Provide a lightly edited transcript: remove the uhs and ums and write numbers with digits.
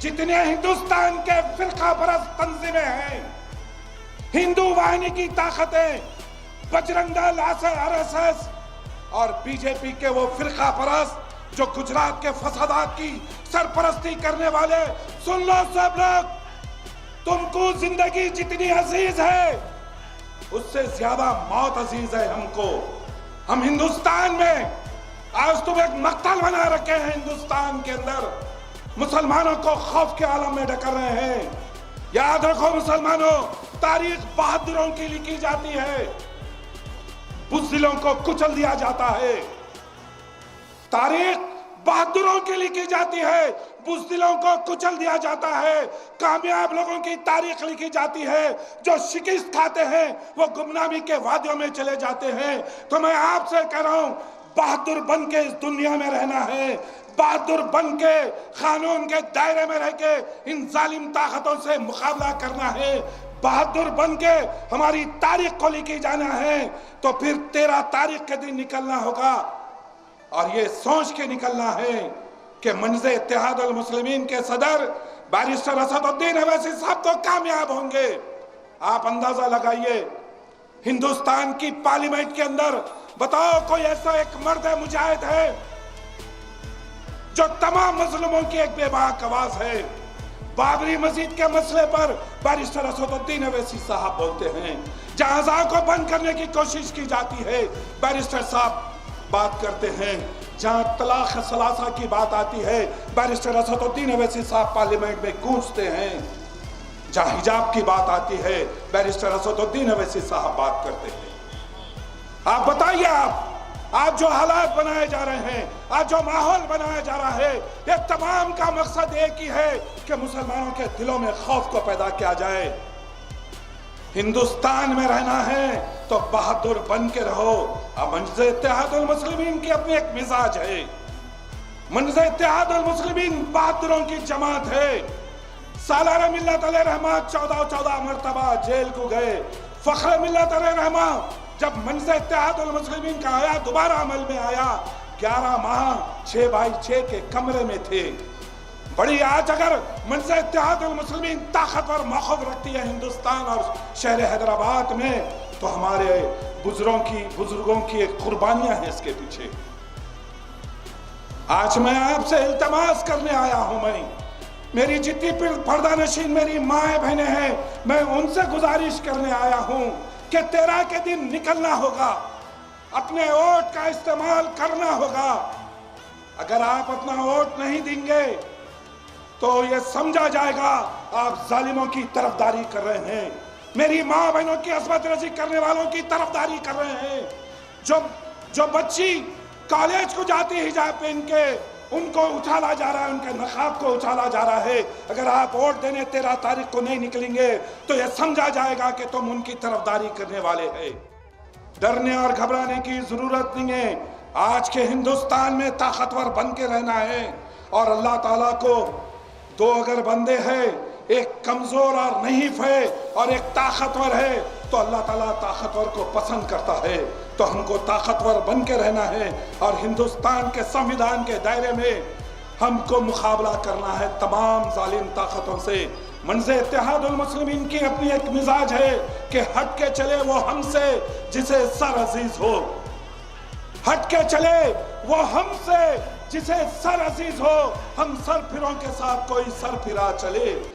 जितने हिंदुस्तान के फिरका परस्त तंजीमें हैं, हिंदू वाहिनी की ताकतें, बजरंग दल, आरएसएस और बीजेपी के वो फिरका परस्त जो गुजरात के फसादात की सरपरस्ती करने वाले, सुन लो सब लोग, तुमको जिंदगी जितनी अजीज है उससे ज्यादा मौत अजीज है हमको। हम हिंदुस्तान में आज तुम एक मक्तल बना रखे हैं, हिंदुस्तान के अंदर मुसलमानों को खौफ के आलम में ढकेल रहे हैं। याद रखो मुसलमानों, तारीख बहादुरों की लिखी जाती है, बुज़दिलों को कुचल दिया जाता है। तारीख बहादुरों की लिखी जाती है, बुज़दिलों को कुचल दिया जाता है। कामयाब लोगों की तारीख लिखी जाती है, जो शिकस्त खाते हैं वो गुमनामी के वादियों में चले जाते हैं। तो मैं आपसे कह रहा हूं, बहादुर बन के इस दुनिया में रहना है, बहादुर बन के कानून के दायरे में रह के इन जालिम ताकतों से मुकाबला करना है, बहादुर बन के हमारी तारीख को लेके जाना है। तो फिर 13 तारीख के दिन निकलना होगा और ये सोच के निकलना है कि मंज़े इत्तेहाद अल मुस्लिमीन के सदर बैरिस्टर असदुद्दीन अवैसी साहब तो कामयाब होंगे। आप अंदाजा लगाइए, हिंदुस्तान की पार्लियामेंट के अंदर बताओ कोई ऐसा एक मर्द मुजाहिद है जो तमाम मजलूमों की एक बेबाक आवाज है। बाबरी मस्जिद के मसले पर बैरिस्टर असदुद्दीन अवैसी साहब बोलते हैं, जहां को बंद करने की कोशिश की जाती है बैरिस्टर साहब बात करते हैं, जहां तलाक सलासा की बात आती है बैरिस्टर असदुद्दीन अवैसी साहब पार्लियामेंट में गूंजते हैं, जहां हिजाब की बात आती है बैरिस्टर असदुद्दीन अवैसी साहब बात करते हैं। आप बताइए, आप जो हालात बनाए जा रहे हैं, आज जो माहौल बनाया जा रहा है, ये तमाम का मकसद एक ही है कि मुसलमानों के दिलों में खौफ को पैदा किया जाए। हिंदुस्तान में रहना है तो बहादुर बन के रहो। अब मंज़े इत्तेहाद अल मुस्लिमीन की अपनी एक मिजाज है, मंज़े इत्तेहाद अल मुस्लिमीन बहादुरों की जमात है। सालार मिल्लत अलैहि रहमा 14 मरतबा जेल को गए। फख्र मिल्लत अलैहि रहमा जब मंज़े इत्तेहाद अल मुस्लिमीन का आया, दोबारा अमल में आया, 11 माह 6x6 के कमरे में थे। बड़ी आज अगर मंज़े इत्तेहाद अल मुस्लिमीन ताकतवर मौक़िफ़ रखती है हिंदुस्तान और शहर हैदराबाद में, तो हमारे बुजुर्गों की एक कुर्बानियां हैं इसके पीछे। आज मैं आपसे इल्तमास करने आया हूं, मेरी जितनी पर्दा नशीन मेरी माए बहनें हैं, मैं उनसे गुजारिश करने आया हूं कि 13 के दिन निकलना होगा, अपने वोट का इस्तेमाल करना होगा। अगर आप अपना वोट नहीं देंगे तो ये समझा जाएगा आप जालिमों की तरफदारी कर रहे हैं, मेरी माँ बहनों की असमत रजी करने वालों की तरफदारी कर रहे हैं। जो बच्ची कॉलेज को जाती है हिजाब पहन के, उनको उछाला जा रहा है, उनके नकाब को उछाला जा रहा है। अगर आप वोट देने 13 तारीख को नहीं निकलेंगे तो यह समझा जाएगा कि तुम उनकी तरफदारी करने वाले हैं। डरने और घबराने की जरूरत नहीं है। आज के हिंदुस्तान में ताकतवर बन के रहना है और अल्लाह ताला को दो अगर बंदे हैं, एक कमजोर और नहीफ है और एक ताकतवर है, तो अल्लाह ताला ताकतवर को पसंद करता है। तो हमको ताकतवर बन के रहना है और हिंदुस्तान के संविधान के दायरे में हमको मुकाबला करना है तमाम जालिम ताकतों से। मंज़े इत्तेहाद अल मुस्लिमीन की अपनी एक मिजाज है कि हट के चले वो हमसे जिसे सर अजीज हो, हट के चले वो हमसे जिसे सर अजीज हो। हम सर फिरों के साथ कोई सर फिरा चले।